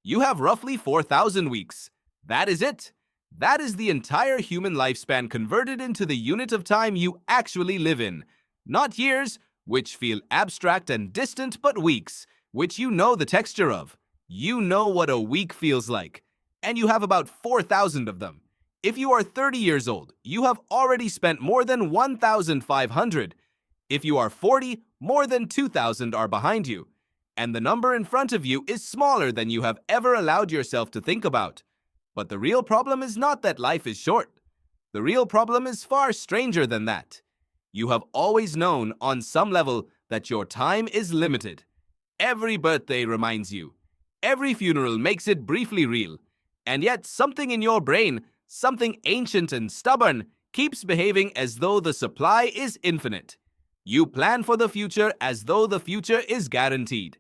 You have roughly 4,000 weeks. That is it. That is the entire human lifespan converted into the unit of time you actually live in. Not years, which feel abstract and distant, but weeks, which you know the texture of. You know what a week feels like. And you have about 4,000 of them. If you are 30 years old, you have already spent more than 1,500. If you are 40, more than 2,000 are behind you. And the number in front of you is smaller than you have ever allowed yourself to think about. But the real problem is not that life is short. The real problem is far stranger than that. You have always known, on some level, that your time is limited. Every birthday reminds you. Every funeral makes it briefly real. And yet something in your brain, something ancient and stubborn, keeps behaving as though the supply is infinite. You plan for the future as though the future is guaranteed.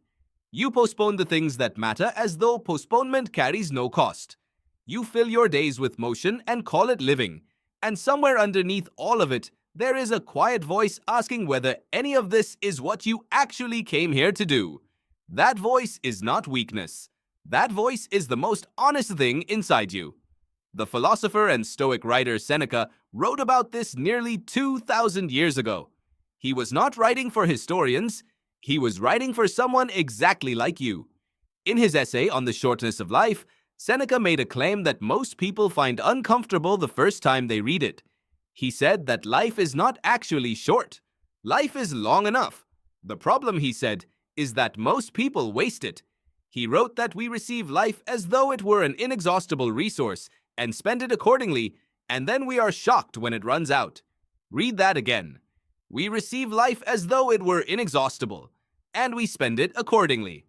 You postpone the things that matter as though postponement carries no cost. You fill your days with motion and call it living. And somewhere underneath all of it, there is a quiet voice asking whether any of this is what you actually came here to do. That voice is not weakness. That voice is the most honest thing inside you. The philosopher and Stoic writer Seneca wrote about this nearly 2,000 years ago. He was not writing for historians. He was writing for someone exactly like you. In his essay on the shortness of life, Seneca made a claim that most people find uncomfortable the first time they read it. He said that life is not actually short. Life is long enough. The problem, he said, is that most people waste it. He wrote that we receive life as though it were an inexhaustible resource and spend it accordingly, and then we are shocked when it runs out. Read that again. We receive life as though it were inexhaustible, and we spend it accordingly.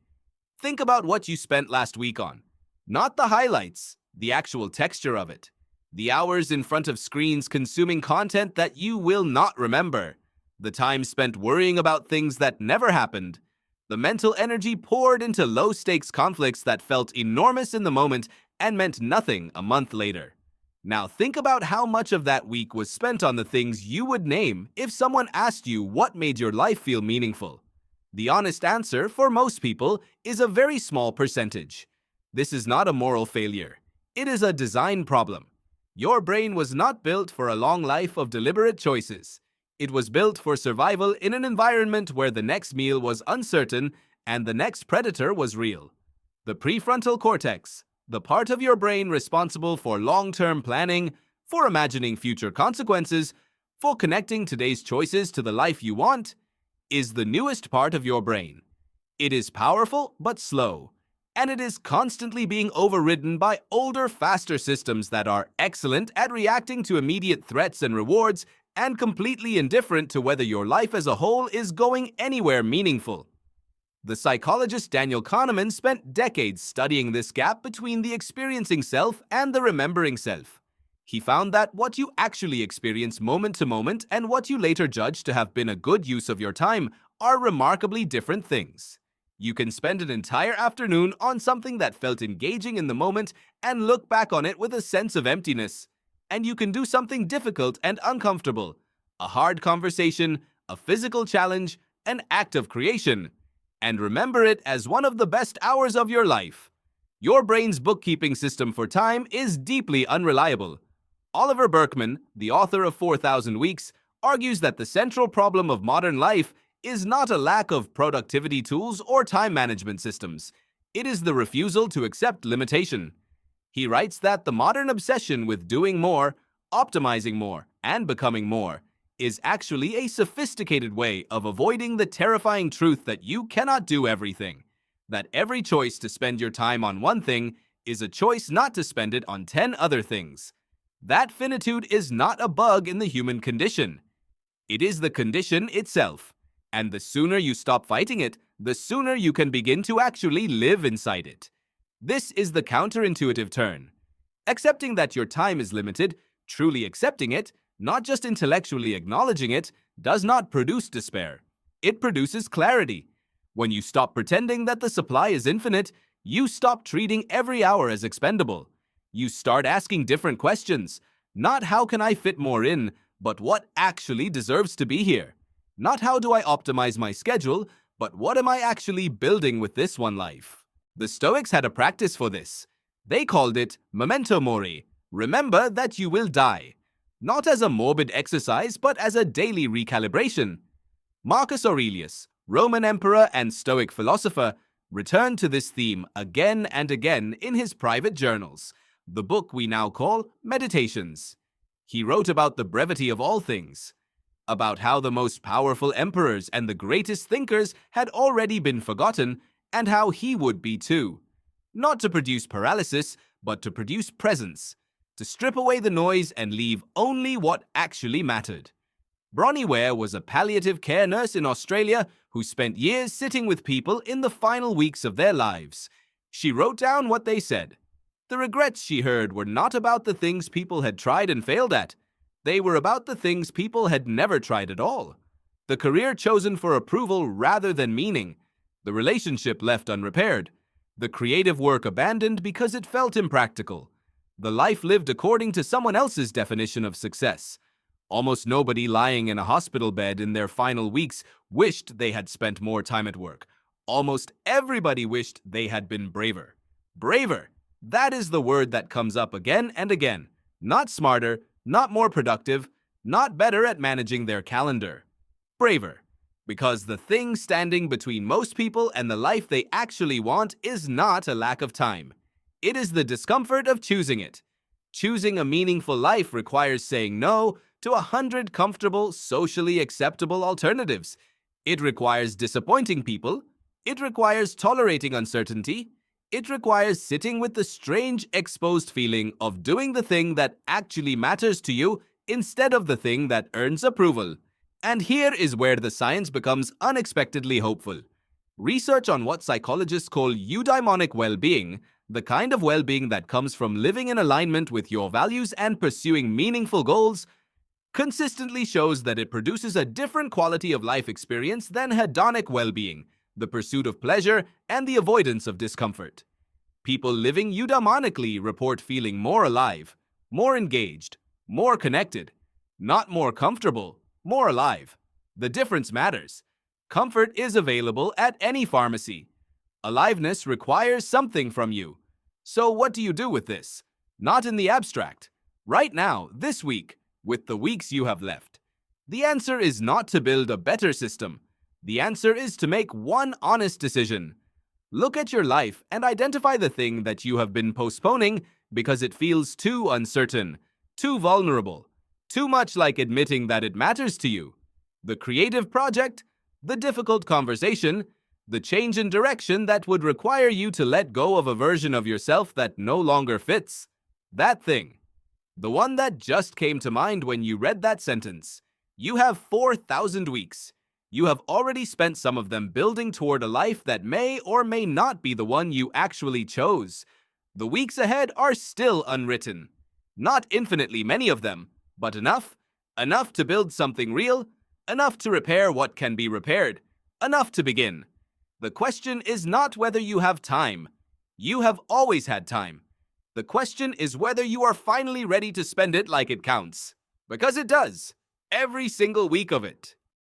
Think about what you spent last week on. Not the highlights, the actual texture of it. The hours in front of screens consuming content that you will not remember. The time spent worrying about things that never happened. The mental energy poured into low-stakes conflicts that felt enormous in the moment and meant nothing a month later. Now think about how much of that week was spent on the things you would name if someone asked you what made your life feel meaningful. The honest answer for most people is a very small percentage. This is not a moral failure. It is a design problem. Your brain was not built for a long life of deliberate choices. It was built for survival in an environment where the next meal was uncertain and the next predator was real. The prefrontal cortex, the part of your brain responsible for long-term planning, for imagining future consequences, for connecting today's choices to the life you want, is the newest part of your brain. It is powerful but slow, and it is constantly being overridden by older, faster systems that are excellent at reacting to immediate threats and rewards and completely indifferent to whether your life as a whole is going anywhere meaningful. The psychologist Daniel Kahneman spent decades studying this gap between the experiencing self and the remembering self. He found that what you actually experience moment to moment and what you later judge to have been a good use of your time are remarkably different things. You can spend an entire afternoon on something that felt engaging in the moment and look back on it with a sense of emptiness. And you can do something difficult and uncomfortable, a hard conversation, a physical challenge, an act of creation, and remember it as one of the best hours of your life. Your brain's bookkeeping system for time is deeply unreliable. Oliver Burkeman, the author of 4,000 Weeks, argues that the central problem of modern life is not a lack of productivity tools or time management systems. It is the refusal to accept limitation. He writes that the modern obsession with doing more, optimizing more, and becoming more is actually a sophisticated way of avoiding the terrifying truth that you cannot do everything, that every choice to spend your time on one thing is a choice not to spend it on 10 other things. That finitude is not a bug in the human condition. It is the condition itself, and the sooner you stop fighting it, the sooner you can begin to actually live inside it. This is the counterintuitive turn. Accepting that your time is limited, truly accepting it, not just intellectually acknowledging it, does not produce despair. It produces clarity. When you stop pretending that the supply is infinite, you stop treating every hour as expendable. You start asking different questions. Not how can I fit more in, but what actually deserves to be here. Not how do I optimize my schedule, but what am I actually building with this one life. The Stoics had a practice for this. They called it memento mori, remember that you will die. Not as a morbid exercise, but as a daily recalibration. Marcus Aurelius, Roman emperor and Stoic philosopher, returned to this theme again and again in his private journals, the book we now call Meditations. He wrote about the brevity of all things, about how the most powerful emperors and the greatest thinkers had already been forgotten, and how he would be too. Not to produce paralysis, but to produce presence, to strip away the noise and leave only what actually mattered. Bronnie Ware was a palliative care nurse in Australia who spent years sitting with people in the final weeks of their lives. She wrote down what they said. The regrets she heard were not about the things people had tried and failed at. They were about the things people had never tried at all. The career chosen for approval rather than meaning. The relationship left unrepaired. The creative work abandoned because it felt impractical. The life lived according to someone else's definition of success. Almost nobody lying in a hospital bed in their final weeks wished they had spent more time at work. Almost everybody wished they had been braver. Braver! That is the word that comes up again and again. Not smarter, not more productive, not better at managing their calendar. Braver. Because the thing standing between most people and the life they actually want is not a lack of time. It is the discomfort of choosing it. Choosing a meaningful life requires saying no to 100 comfortable, socially acceptable alternatives. It requires disappointing people. It requires tolerating uncertainty. It requires sitting with the strange, exposed feeling of doing the thing that actually matters to you instead of the thing that earns approval. And here is where the science becomes unexpectedly hopeful. Research on what psychologists call eudaimonic well-being, the kind of well-being that comes from living in alignment with your values and pursuing meaningful goals, consistently shows that it produces a different quality of life experience than hedonic well-being, the pursuit of pleasure and the avoidance of discomfort. People living eudaimonically report feeling more alive, more engaged, more connected, not more comfortable, more alive. The difference matters. Comfort is available at any pharmacy. Aliveness requires something from you. So what do you do with this? Not in the abstract. Right now, this week, with the weeks you have left. The answer is not to build a better system. The answer is to make one honest decision. Look at your life and identify the thing that you have been postponing because it feels too uncertain, too vulnerable, too much like admitting that it matters to you. The creative project, the difficult conversation, the change in direction that would require you to let go of a version of yourself that no longer fits. That thing. The one that just came to mind when you read that sentence. You have 4,000 weeks. You have already spent some of them building toward a life that may or may not be the one you actually chose. The weeks ahead are still unwritten. Not infinitely many of them, but enough. Enough to build something real. Enough to repair what can be repaired. Enough to begin. The question is not whether you have time. You have always had time. The question is whether you are finally ready to spend it like it counts. Because it does. Every single week of it.